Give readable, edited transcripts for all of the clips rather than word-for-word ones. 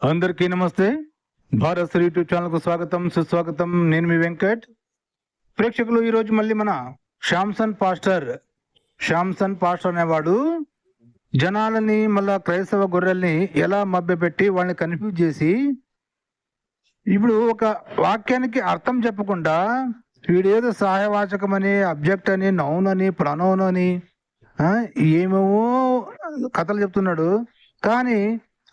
అందరికీ నమస్తే. Bharat Shri YouTube channel కు స్వాగతం, సుస్వాగతం. నేను మీ వెంకట్. ప్రేక్షకులు, ఈ రోజు మళ్ళీ మన శాంసన్ పాస్టర్ అనేవాడు జనాలని, మళ్ళా క్రైస్తవ గొర్రెల్ని ఎలా మభ్యపెట్టి వాళ్ళని కన్ఫ్యూజ్ చేసి, ఇప్పుడు ఒక వాక్యానికి అర్థం చెప్పకుండా వీడేదో సహాయవాచకం అని, అబ్జెక్ట్ అని, నౌన్ అని, ప్రనౌన్ అని ఏమేమో కథలు చెప్తున్నాడు. కానీ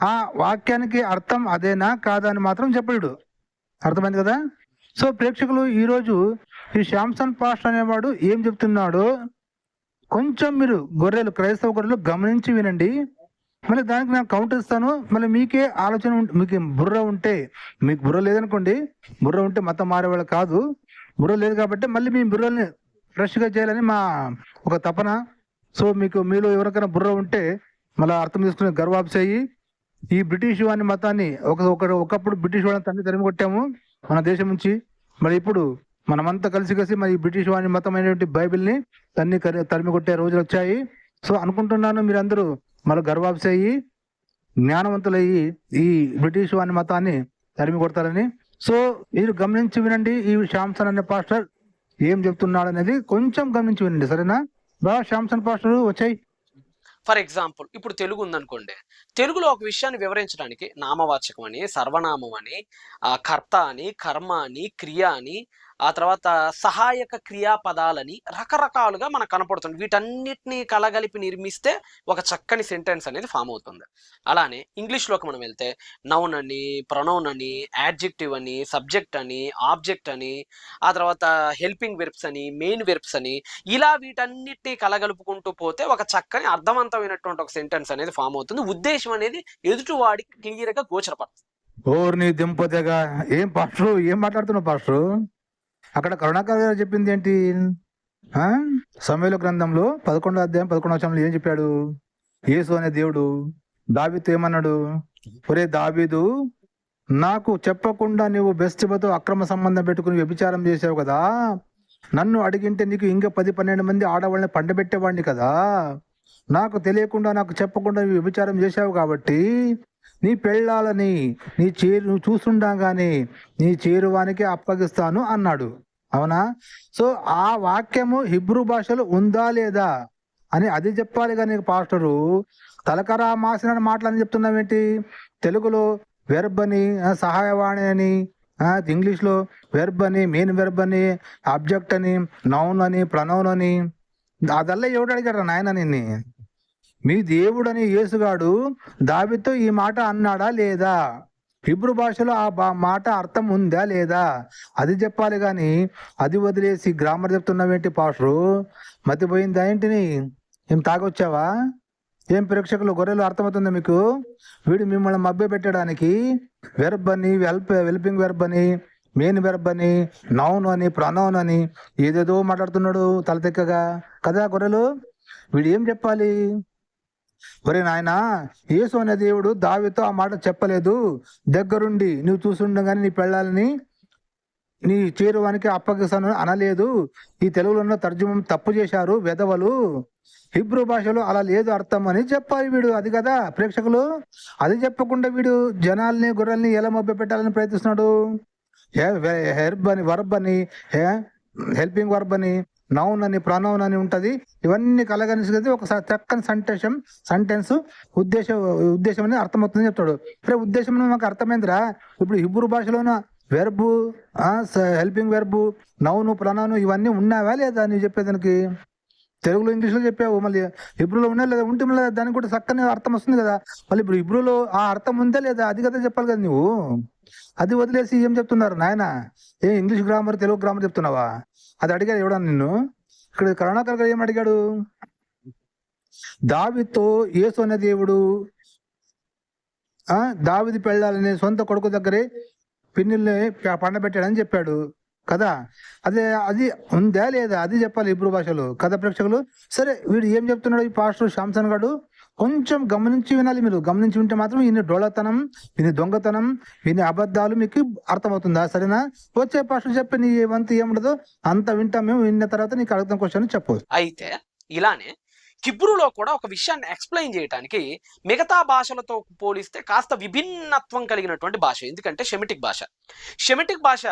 ఆ వాక్యానికి అర్థం అదేనా కాదా అని మాత్రం చెప్పాడు. అర్థమైంది కదా? సో ప్రేక్షకులు, ఈరోజు ఈ శాంసన్ పాస్టర్ అనేవాడు ఏం చెప్తున్నాడో కొంచెం మీరు క్రైస్తవ గొర్రెలు గమనించి వినండి. మళ్ళీ దానికి నేను కౌంటర్ ఇస్తాను. మళ్ళీ మీకే ఆలోచన మీకు బుర్ర ఉంటే, మీకు బుర్ర లేదనుకోండి, బుర్ర ఉంటే మతం మారేవాళ్ళు కాదు, బుర్ర లేదు కాబట్టి మళ్ళీ మీ బుర్రల్ని ఫ్రెష్గా చేయాలని మా ఒక తపన. సో మీలో ఎవరికైనా బుర్ర ఉంటే మళ్ళీ అర్థం చేసుకునే గర్వాప్సేయి. ఈ బ్రిటిష్ వాని మతాన్ని ఒకప్పుడు బ్రిటిష్ వాళ్ళని తరిమి కొట్టాము మన దేశం నుంచి. మరి ఇప్పుడు మనమంతా కలిసి మరి ఈ బ్రిటిష్ వాని మతం అయినటువంటి బైబిల్ని తరిమి కొట్టే రోజులు వచ్చాయి. సో అనుకుంటున్నాను మీరందరూ మళ్ళీ గర్వాప్సేయి, జ్ఞానవంతులయ్యి ఈ బ్రిటిష్ వాని మతాన్ని తరిమి కొడతారని. సో మీరు గమనించి వినండి, ఈ శాంసన్ అనే పాస్టర్ ఏం చెప్తున్నాడు అనేది కొంచెం గమనించి వినండి, సరేనా? శాంసన్ పాస్టర్ వచ్చాయి. ఫర్ ఎగ్జాంపుల్, ఇప్పుడు తెలుగు ఉందనుకోండి, తెలుగులో ఒక విషయాన్ని వివరించడానికి నామవాచకం అని, సర్వనామం అని, కర్త అని, కర్మ అని, క్రియ అని, ఆ తర్వాత సహాయక క్రియాపదాలని రకరకాలుగా మనకు కనపడుతుంది. వీటన్నిటిని కలగలిపి నిర్మిస్తే ఒక చక్కని సెంటెన్స్ అనేది ఫామ్ అవుతుంది. అలానే ఇంగ్లీష్లోకి మనం వెళ్తే నౌన్ అని, ప్రొనౌన్ అని, యాడ్జెక్టివ్ అని, సబ్జెక్ట్ అని, ఆబ్జెక్ట్ అని, ఆ తర్వాత హెల్పింగ్ వెర్బ్స్ అని, మెయిన్ వెర్బ్స్ అని, ఇలా వీటన్నిటిని కలగలుపుకుంటూ పోతే ఒక చక్కని అర్థవంతమైనటువంటి ఒక సెంటెన్స్ అనేది ఫామ్ అవుతుంది. ఉద్దేశం అనేది ఎదుటివాడికి క్లియర్గా గోచరపడుతుంది. ఓర్ని దింపదేగా, ఏం పాస్టర్, ఏం మాట్లాడుతున్నావు పాస్టర్? అక్కడ కరుణాకర్ గారు చెప్పింది ఏంటి? సమూయేలు గ్రంథంలో 11వ అధ్యాయం 11వ వచనంలో ఏం చెప్పాడు? యేసు అనే దేవుడు దావీదుతో ఏమన్నాడు? ఒరే దావీదు, నాకు చెప్పకుండా నువ్వు బెత్షెబతో అక్రమ సంబంధం పెట్టుకుని వ్యభిచారం చేసావు కదా, నన్ను అడిగింటే నీకు ఇంకా 10-12 మంది ఆడవాళ్ళని పండబెట్టేవాడిని కదా, నాకు తెలియకుండా, నాకు చెప్పకుండా నువ్వు వ్యభిచారం చేశావు కాబట్టి నీ పెళ్ళాలని నువ్వు చూస్తుండగానే నీ చేరువానికి అప్పగిస్తాను అన్నాడు. అవునా? సో ఆ వాక్యము హిబ్రూ భాషలో ఉందా లేదా అని అది చెప్పాలి. కానీ పాస్టరు తలకరా మాసిన మాటలని చెప్తున్నావేంటి? తెలుగులో వెర్బ్ అని, సహాయవాణి అని, ఇంగ్లీష్లో వెర్బ్ అని, మెయిన్ వెర్బ్ అని, అబ్జెక్ట్ అని, నౌన్ అని, ప్రనౌన్ అని, అదల్లా ఎవడు అడిగారా నాయన నిన్ను? మీ దేవుడని యేసుగాడు దావీదుతో ఈ మాట అన్నాడా లేదా? హిబ్రూ భాషలో ఆ మాట అర్థం ఉందా లేదా అది చెప్పాలి. కానీ అది వదిలేసి గ్రామర్ చెప్తున్నావేంటి పాస్టరు? మతిపోయిందా ఏంటిని? ఏం తాగొచ్చావా? ఏం ప్రేక్షకులు, గొర్రెలు అర్థమవుతుందా మీకు? వీడు మిమ్మల్ని మభ్య పెట్టడానికి వెర్బ్ అని, హెల్పింగ్ వెర్బ్ అని, మెయిన్ వెర్బ్ అని, నౌన్ అని, ప్రనౌన్ అని ఏదేదో మాట్లాడుతున్నాడు తలతెక్కగా కదా గొర్రెలు. వీడు ఏం చెప్పాలి? ఒరే నాయనా, యేసు అనే దేవుడు దావీదుతో ఆ మాట చెప్పలేదు, దగ్గరుండి నువ్వు చూస్తుండగానే నీ పెళ్ళాలని నీ చేరువానికి అప్పగిస్తాను అనలేదు. ఈ తెలుగులో ఉన్న తర్జుమం తప్పు చేశారు వెధవలు, హిబ్రూ భాషలో అలా లేదు అర్థం అని చెప్పాలి వీడు. అది కదా ప్రేక్షకులు. అది చెప్పకుండా వీడు జనాల్ని, గొర్రెల్ని ఎలా మభ్య పెట్టాలని ప్రయత్నిస్తున్నాడు. హెర్బ్ అని, వర్బ్ అని, హెల్పింగ్ వర్బ్ అని, నౌన్ అని, ప్రనౌన్ అని ఉంటది. ఇవన్నీ కలగలిసి ఒక చక్కని సెంటెన్స్ ఉద్దేశం అని అర్థమవుతుందని చెప్తాడు. ఉద్దేశం మాకు అర్థమైందిరా. ఇప్పుడు హిబ్రూ భాషలోన verb, helping verb, noun, pronoun ఇవన్నీ ఉన్నావా లేదా నువ్వు చెప్పేదానికి? తెలుగులో, ఇంగ్లీష్లో చెప్పావు, మళ్ళీ హిబ్రూలో ఉన్నా లేదా? ఉంటే మళ్ళీ దానికి కూడా చక్కని అర్థం వస్తుంది కదా. మళ్ళీ ఇప్పుడు హిబ్రూలో ఆ అర్థం ఉందా లేదా అది కదా చెప్పాలి కదా నువ్వు. అది వదిలేసి ఏం చెప్తున్నారు నాయన? ఇంగ్లీష్ గ్రామర్, తెలుగు గ్రామర్ చెప్తున్నావా? అది అడిగాడు ఎవడా నిన్ను? ఇక్కడ కరుణాకర్ గారు ఏం అడిగాడు? దావీదుతో యేసు అనే దేవుడు దావీదు పెళ్ళాలని సొంత కొడుకు దగ్గరే పిన్నిల్ని పండబెట్టాడని చెప్పాడు కదా. అది ఉందా లేదా అది చెప్పాలి హిబ్రూ భాషలో కదా ప్రేక్షకులు. సరే, వీడు ఏం చెప్తున్నాడు ఈ పాస్టర్ శాంసన్ గారు? కొంచెం గమనించి వినాలి మీరు. గమనించి వింటే మాత్రం ఈయన డొల్లతనం, ఈయన దొంగతనం, ఈయన అబద్ధాలు మీకు అర్థమవుతుందా? సరేనా? వచ్చే పాస్టర్ చెప్పి నీ వంతు ఏముండదో అంత వింటాం మేము. విన్న తర్వాత నీకు అడుగుతాం క్వశ్చన్ చెప్పు. అయితే ఇలానే హిబ్రూలో కూడా ఒక విషయాన్ని ఎక్స్ప్లెయిన్ చేయడానికి మిగతా భాషలతో పోలిస్తే కాస్త విభిన్నత్వం కలిగినటువంటి భాష. ఎందుకంటే షెమిటిక్ భాష. షెమిటిక్ భాష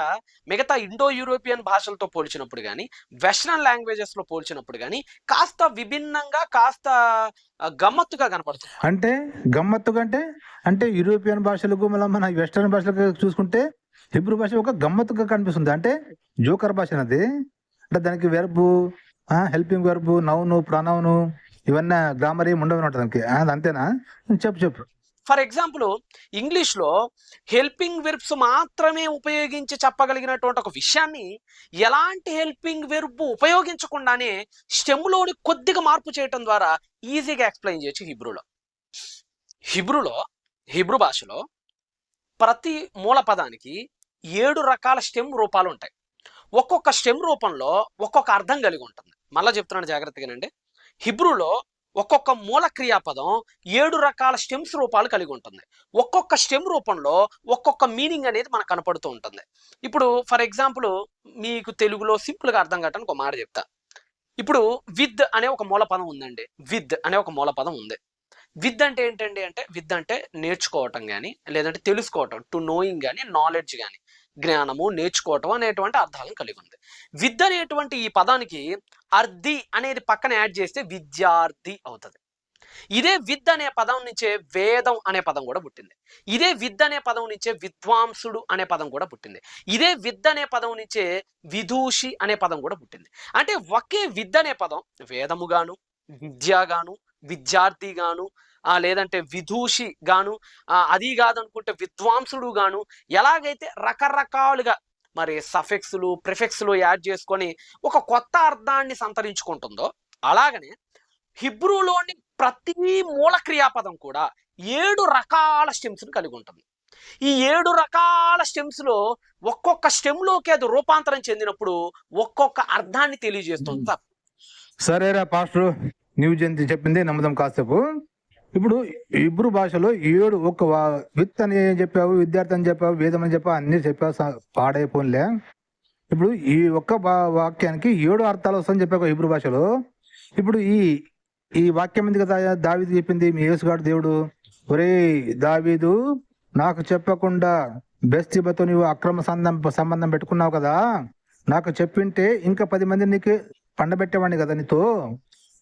మిగతా ఇండో యూరోపియన్ భాషలతో పోల్చినప్పుడు కానీ, వెస్ట్రన్ లాంగ్వేజెస్లో పోల్చినప్పుడు కానీ కాస్త విభిన్నంగా, కాస్త గమ్మత్తుగా కనపడుతుంది. అంటే గమ్మత్తుగా అంటే యూరోపియన్ భాషలకు మళ్ళీ మన వెస్టర్న్ భాషలకు చూసుకుంటే హిబ్రూ భాష ఒక గమ్మత్తుగా కనిపిస్తుంది. అంటే జోకర్ భాష అది. అంటే దానికి verb, helping verb, noun, pronoun ఇవన్నీ గ్రామర్ ఏమి ఉండవు ఉంటుంది దానికి. అది అంతేనా? చెప్పు. ఫర్ ఎగ్జాంపుల్ ఇంగ్లీష్లో హెల్పింగ్ వెర్బ్స్ మాత్రమే ఉపయోగించి చెప్పగలిగినటువంటి ఒక విషయాన్ని ఎలాంటి హెల్పింగ్ వెర్బ్ ఉపయోగించకుండానే స్టెమ్లోని కొద్దిగా మార్పు చేయటం ద్వారా ఈజీగా ఎక్స్ప్లెయిన్ చేయొచ్చు హిబ్రూ భాషలో ప్రతి మూల పదానికి 7 రకాల స్టెమ్ రూపాలు ఉంటాయి. ఒక్కొక్క స్టెమ్ రూపంలో ఒక్కొక్క అర్థం కలిగి ఉంటుంది. మళ్ళీ చెప్తున్నాను జాగ్రత్తగానండి. హిబ్రూలో ఒక్కొక్క మూల క్రియాపదం 7 రకాల స్టెమ్స్ రూపాలు కలిగి ఉంటుంది. ఒక్కొక్క స్టెమ్ రూపంలో ఒక్కొక్క మీనింగ్ అనేది మనకు కనపడుతూ ఉంటుంది. ఇప్పుడు ఫర్ ఎగ్జాంపుల్ మీకు తెలుగులో సింపుల్గా అర్థం కావడానికి ఒక మాట చెప్తా. ఇప్పుడు విత్ అనే ఒక మూల పదం ఉందండి. విత్ అనే ఒక మూల పదం ఉంది. విత్ అంటే ఏంటండి అంటే విత్ అంటే నేర్చుకోవటం కానీ, లేదంటే తెలుసుకోవటం, టు నోయింగ్ కానీ, నాలెడ్జ్ కానీ, జ్ఞానము, నేర్చుకోవటం అనేటువంటి అర్థాలను కలిగి ఉంది. విత్ అనేటువంటి ఈ పదానికి అర్ధి అనేది పక్కన యాడ్ చేస్తే విద్యార్థి అవుతుంది. ఇదే విత్ అనే పదం నుంచే వేదం అనే పదం కూడా పుట్టింది. ఇదే విత్ అనే పదం నుంచే విద్వాంసుడు అనే పదం కూడా పుట్టింది. ఇదే విత్ అనే పదం నుంచే విదూషి అనే పదం కూడా పుట్టింది. అంటే ఒకే విత్ అనే పదం వేదముగాను, విద్యగాను, విద్యార్థిగాను, లేదంటే విదూషి గాను, అది కాదనుకుంటే విద్వాంసుడు గాను, ఎలాగైతే రకరకాలుగా మరి సఫిక్స్లు, ప్రిఫిక్స్లు యాడ్ చేసుకొని ఒక కొత్త అర్థాన్ని సంతరించుకుంటుందో, అలాగనే హిబ్రూలోని ప్రతి మూల క్రియాపదం కూడా 7 రకాల స్టెమ్స్ని కలిగి ఉంటుంది. ఈ 7 రకాల స్టెమ్స్లో ఒక్కొక్క స్టెమ్లోకి అది రూపాంతరం చెందినప్పుడు ఒక్కొక్క అర్థాన్ని తెలియజేస్తుంది. సరేరా పాస్టర్, నీవు చెప్పింది నమ్ముదాం కాసేపు. ఇప్పుడు హిబ్రూ భాషలో 7 ఒక విత్ అని చెప్పావు, విద్యార్థి అని చెప్పావు, వేదం అని చెప్పావు, అన్ని చెప్పావు, పాడైపోన్లే. ఇప్పుడు ఈ ఒక్క వాక్యానికి 7 అర్థాలు వస్తాయని చెప్పావు హిబ్రూ భాషలో. ఇప్పుడు ఈ వాక్యం ఉంది కదా, దావీదు చెప్పింది, మీ యేసుగాడు దేవుడు, ఒరే దావీదు, నాకు చెప్పకుండా బెత్షెబతో నీవు అక్రమ సంబంధం పెట్టుకున్నావు కదా, నాకు చెప్పింటే ఇంకా 10 మంది నీకు పండబెట్టేవాడిని కదా నీతో.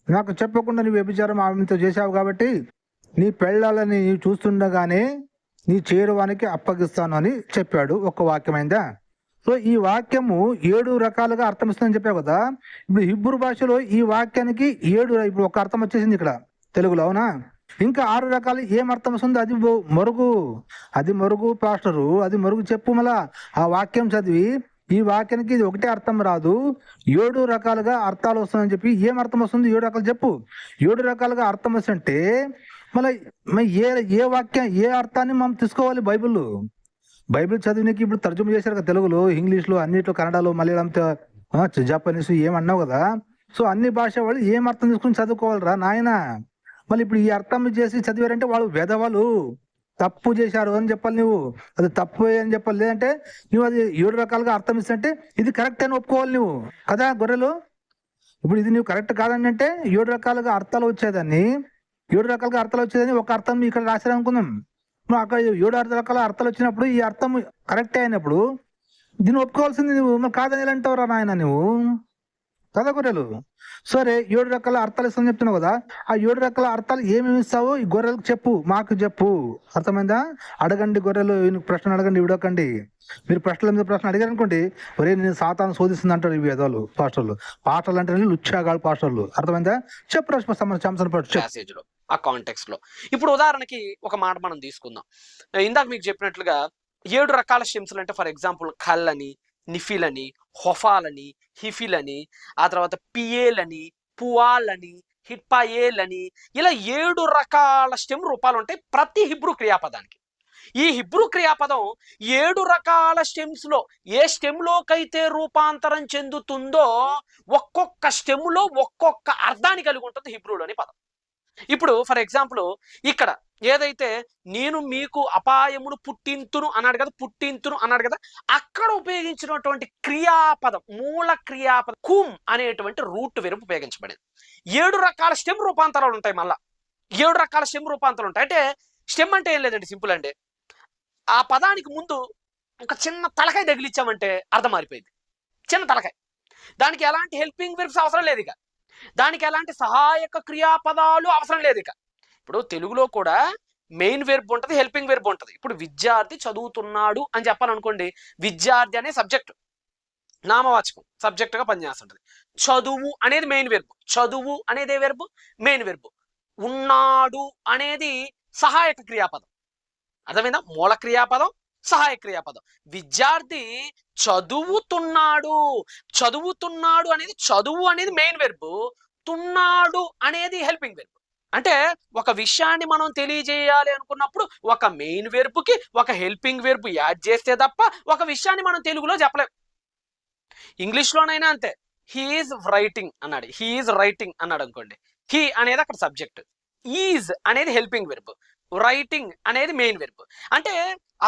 నాకు చెప్పకుండా నువ్వు వ్యభిచారం ఆమెతో చేశావు కాబట్టి నీ పెళ్ళాలని నీవు చూస్తుండగానే నీ చేరువానికి అప్పగిస్తాను అని చెప్పాడు. ఒక వాక్యమైందా? సో ఈ వాక్యము 7 రకాలుగా అర్థం ఇస్తుందని చెప్పావు కదా. ఇప్పుడు హిబ్రూ భాషలో ఈ వాక్యానికి 7, ఇప్పుడు ఒక అర్థం వచ్చేసింది ఇక్కడ తెలుగులో, అవునా? ఇంకా 6 రకాలు ఏం అర్థం వస్తుంది? అది మరుగు పాస్టరు, అది మరుగు చెప్పు. మళ్ళా ఆ వాక్యం చదివి ఈ వాక్యానికి ఇది ఒకటే అర్థం రాదు, 7 రకాలుగా అర్థాలు వస్తుందని చెప్పి ఏం అర్థం వస్తుంది? 7 రకాలు చెప్పు. 7 రకాలుగా అర్థం వస్తుంటే మళ్ళీ ఏ వాక్యం, ఏ అర్థాన్ని మనం తీసుకోవాలి? బైబిల్ చదివినకి ఇప్పుడు తర్జుమా చేశారు కదా తెలుగులో, ఇంగ్లీష్లో, అన్నిట్లో, కన్నడలో, మలయాళంతో, జపానీస్ ఏమన్నావు కదా. సో అన్ని భాష వాళ్ళు ఏం అర్థం తీసుకుని చదువుకోవాలరా నాయన. మళ్ళీ ఇప్పుడు ఈ అర్థం చేసి చదివారంటే వాళ్ళు వేదవాళ్ళు తప్పు చేశారు అని చెప్పాలి. నువ్వు అది తప్పు అని చెప్పాలి. లేదంటే నువ్వు అది 7 రకాలుగా అర్థం ఇస్తుంటే ఇది కరెక్ట్ అని ఒప్పుకోవాలి నువ్వు కదా గొర్రెలు. ఇప్పుడు ఇది నువ్వు కరెక్ట్ కాదని అంటే 7 రకాలుగా అర్థాలు వచ్చేదాన్ని, 7 రకాలుగా అర్థాలు వచ్చేదని ఒక అర్థం ఇక్కడ రాశారు అనుకుందాం. నువ్వు అక్కడ 7 రకాల అర్థాలు వచ్చినప్పుడు ఈ అర్థం కరెక్టే అయినప్పుడు దీన్ని ఒప్పుకోవాల్సింది నువ్వు. మరి కాదని ఎలా అంటావురా నాయన నువ్వు కదా గొర్రెలు. సరే 7 రకాల అర్థాలు ఇస్తాను చెప్తున్నావు కదా, ఆ 7 రకాల అర్థాలు ఏమేమి ఇస్తావో ఈ గొర్రెలకు చెప్పు, మాకు చెప్పు. అర్థమైందా? అడగండి గొర్రెలు, ప్రశ్నలు అడగండి, విడకండి. మీరు ప్రశ్నల మీద ప్రశ్న అడిగారు అనుకోండి, ఒరే నేను సాతాను శోధిస్తుంది అంటారు ఈ వేదాలు పాస్టర్లు. పాటలు అంటే లుచ్చాగాడు పాస్టర్లు. అర్థమైందా? చెప్పు ప్యాసేజ్లో, ఆ కాంటెక్స్ట్ లో. ఇప్పుడు ఉదాహరణకి ఒక మాట మనం తీసుకుందాం. ఇందాక మీకు చెప్పినట్లుగా 7 రకాల స్టెమ్స్లు అంటే ఫర్ ఎగ్జాంపుల్ ఖల్ అని, నిఫిల్ అని, హొఫాల్ అని, హిఫిల్ అని, ఆ తర్వాత పియేల్ అని, పువాల్ అని, హిట్పాయేల్ అని, ఇలా 7 రకాల స్టెమ్ రూపాలు ఉంటాయి ప్రతి హిబ్రూ క్రియాపదానికి. ఈ హిబ్రూ క్రియాపదం 7 రకాల స్టెమ్స్ లో ఏ స్టెమ్ లోకైతే రూపాంతరం చెందుతుందో ఒక్కొక్క స్టెమ్ లో ఒక్కొక్క అర్థాన్ని కలిగి ఉంటుంది హిబ్రూలోని పదం. ఇప్పుడు ఫర్ ఎగ్జాంపుల్ ఇక్కడ ఏదైతే నేను మీకు అపాయమును పుట్టింతును అన్నాడు కదా, పుట్టింతును అన్నాడు కదా, అక్కడ ఉపయోగించినటువంటి క్రియాపదం, మూల క్రియాపదం కుమ్ అనేటువంటి రూట్ వెర్బ్ ఉపయోగించబడింది. 7 రకాల స్టెమ్ రూపాంతరాలు ఉంటాయి. మళ్ళా 7 రకాల స్టెమ్ రూపాంతరాలు ఉంటాయి. అంటే స్టెమ్ అంటే ఏం లేదండి, సింపుల్ అండి. ఆ పదానికి ముందు ఒక చిన్న తలకాయ తగిలిచ్చామంటే అర్థం మారిపోయింది. చిన్న తలకాయ, దానికి ఎలాంటి హెల్పింగ్ వెర్బ్స్ అవసరం లేదు ఇక, దానికి ఎలాంటి సహాయక క్రియాపదాలు అవసరం లేదు ఇక. ఇప్పుడు తెలుగులో కూడా మెయిన్ వెర్బ్ ఉంటుంది, హెల్పింగ్ వెర్బ్ ఉంటుంది. ఇప్పుడు విద్యార్థి చదువుతున్నాడు అని చెప్పాలనుకోండి, విద్యార్థి అనే సబ్జెక్ట్ నామవాచకం సబ్జెక్ట్ గా పనిచేస్తుంటది. చదువు అనేది మెయిన్ వెర్బ్, చదువు అనేది ఏ వెర్బ్, మెయిన్ వెర్బ్. ఉన్నాడు అనేది సహాయక క్రియాపదం, అర్థమైందా? మూల క్రియాపదం, సహాయక క్రియాపదం. విద్యార్థి చదువుతున్నాడు, చదువుతున్నాడు అనేది చదువు అనేది మెయిన్ వెర్బ్, తున్నాడు అనేది హెల్పింగ్ వెర్బ్. అంటే ఒక విషయాన్ని మనం తెలియజేయాలి అనుకున్నప్పుడు ఒక మెయిన్ వెర్బ్ కి ఒక హెల్పింగ్ వెర్బ్ యాడ్ చేస్తే తప్ప ఒక విషయాన్ని మనం తెలుగులో చెప్పలేం. ఇంగ్లీష్ లోనైనా అంతే. హీఈస్ రైటింగ్ అన్నాడు, హీఈస్ రైటింగ్ అన్నాడు అనుకోండి, హీ అనేది అక్కడ సబ్జెక్ట్, ఈజ్ అనేది హెల్పింగ్ వెర్బ్, రైటింగ్ అనేది మెయిన్ వెర్బ్. అంటే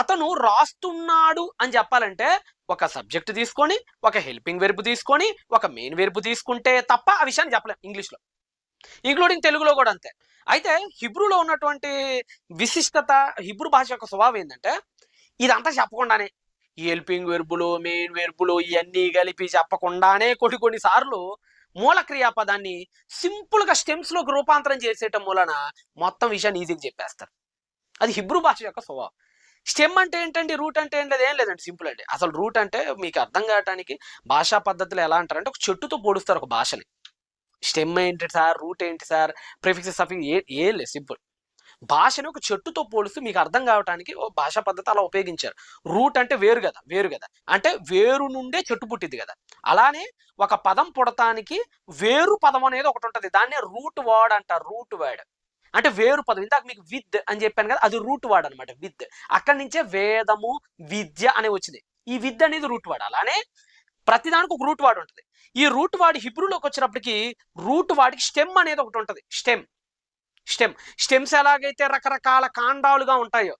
అతను రాస్తున్నాడు అని చెప్పాలంటే ఒక సబ్జెక్ట్ తీసుకొని, ఒక హెల్పింగ్ వెర్బ్ తీసుకొని, ఒక మెయిన్ వెర్బ్ తీసుకుంటే తప్ప ఆ విషయాన్ని చెప్పలేం ఇంగ్లీష్లో, ఇంక్లూడింగ్ తెలుగులో కూడా అంతే. అయితే హిబ్రూలో ఉన్నటువంటి విశిష్టత, హిబ్రూ భాష యొక్క స్వభావం ఏంటంటే ఇదంతా చెప్పకుండానే, ఈ హెల్పింగ్ వెర్బులు, మెయిన్ వెర్బులు ఇవన్నీ కలిపి చెప్పకుండానే కొన్ని సార్లు మూల క్రియాపదాన్ని సింపుల్ గా స్టెమ్స్ లోకి రూపాంతరం చేసేయటం మూలన మొత్తం విషయాన్ని ఈజీగా చెప్పేస్తారు. అది హిబ్రూ భాష యొక్క స్వభావం. స్టెమ్ అంటే ఏంటండి, రూట్ అంటే ఏం లేదండి, సింపుల్ అండి. అసలు రూట్ అంటే మీకు అర్థం కావడానికి భాషా పద్ధతులు ఎలా అంటారంటే ఒక చెట్టుతో పోలుస్తారు ఒక భాషని. స్టెమ్ ఏంటి సార్, రూట్ ఏంటి సార్, ప్రిఫిక్స్ సఫిక్స్ ఏం లేదు, సింపుల్. భాషని ఒక చెట్టుతో పోలుస్తూ మీకు అర్థం కావడానికి ఓ భాషా పద్ధతి అలా ఉపయోగించారు. రూట్ అంటే వేరు కదా, అంటే వేరు నుండే చెట్టు పుట్టింది కదా. అలానే ఒక పదం పుడతానికి వేరు పదం అనేది ఒకటి ఉంటుంది, దాన్నే రూట్ వర్డ్ అంటారు. రూట్ వర్డ్ అంటే వేరు పదం. ఇందాక మీకు విత్ అని చెప్పాను కదా, అది రూట్ వర్డ్ అనమాట. విత్ అక్కడి నుంచే వేదము, విద్య అనే వచ్చింది. ఈ విద్య అనేది రూట్ వర్డ్. అలానే ప్రతిదానికి ఒక రూట్ వర్డ్ ఉంటుంది. ఈ రూట్ వర్డ్ హిబ్రూలోకి వచ్చినప్పటికీ రూట్ వర్డ్కి స్టెమ్ అనేది ఒకటి ఉంటుంది. స్టెమ్స్ ఎలాగైతే రకరకాల కాండాలుగా ఉంటాయో,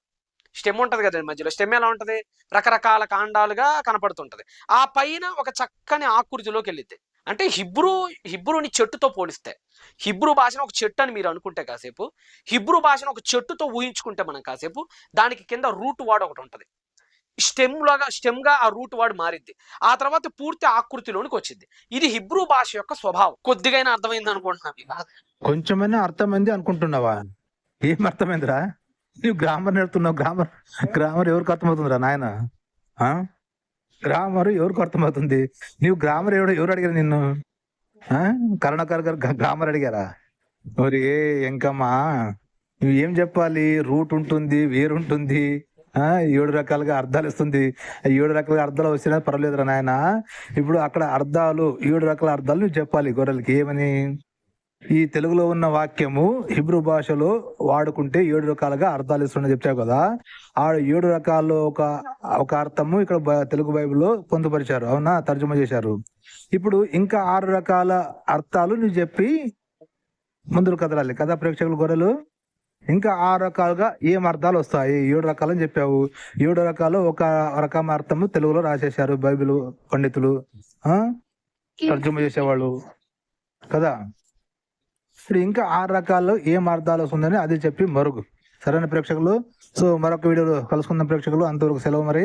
స్టెమ్ ఉంటది కదండి మధ్యలో, స్టెమ్ ఎలా ఉంటది, రకరకాల కాండాలుగా కనపడుతుంటది. ఆ పైన ఒక చక్కని ఆకృతిలోకి వెళ్ళిద్ది. అంటే హిబ్రూని చెట్టుతో పోలిస్తే, హిబ్రూ భాషను ఒక చెట్టు అని మీరు అనుకుంటే కాసేపు, హిబ్రూ భాషను ఒక చెట్టుతో ఊహించుకుంటే మనం కాసేపు, దానికి కింద రూట్ వర్డ్ ఒకటి ఉంటది. స్టెమ్ గా ఆ రూట్ వర్డ్ మారిద్ది. ఆ తర్వాత పూర్తి ఆకృతిలోనికి వచ్చింది. ఇది హిబ్రూ భాష యొక్క స్వభావం. కొద్దిగా అర్థమైంది అనుకుంటున్నా, కొంచెమైనా అర్థమైంది అనుకుంటున్నావా? ఏం అర్థమైందిరా? నువ్వు గ్రామర్ నేర్పుతున్నావు. గ్రామర్ ఎవరికి అర్థమవుతుందిరా నాయన? గ్రామర్ ఎవరికి అర్థమవుతుంది? నువ్వు గ్రామర్ ఎవరు అడిగారు నిన్ను? కరుణాకర్ గారు గ్రామర్ అడిగారా? మరి ఎంకమ్మా నువ్వు ఏం చెప్పాలి? రూట్ ఉంటుంది, వేరు ఉంటుంది, 7 రకాలుగా అర్థాలు ఇస్తుంది. 7 రకాలుగా అర్థాలు వచ్చినా పర్వాలేదురా నాయన. ఇప్పుడు అక్కడ అర్థాలు 7 రకాల అర్థాలు నువ్వు చెప్పాలి గొర్రెలకి. ఏమని? ఈ తెలుగులో ఉన్న వాక్యము హిబ్రూ భాషలో వాడుకుంటే 7 రకాలుగా అర్థాలు ఇస్తుందని చెప్పావు కదా. ఆ 7 రకాల్లో ఒక అర్థము ఇక్కడ తెలుగు బైబిల్లో పొందుపరిచారు, అవునా? తర్జుమా చేశారు. ఇప్పుడు ఇంకా 6 రకాల అర్థాలు నువ్వు చెప్పి ముందుకు కదలాలి కదా ప్రేక్షకులు గొర్రెలు. ఇంకా 6 రకాలుగా ఏం అర్థాలు వస్తాయి? 7 రకాలు అని చెప్పావు. 7 రకాలు ఒక రకం అర్థము తెలుగులో రాసేశారు బైబిల్ పండితులు, తర్జుమా చేసేవాళ్ళు కదా. ఇప్పుడు ఇంకా 6 రకాల్లో ఏం అర్థాలు వస్తుందని అది చెప్పి మరుగు. సరైన ప్రేక్షకులు. సో మరొక వీడియోలో కలుసుకుందాం ప్రేక్షకులు. అంతవరకు సెలవు మరి.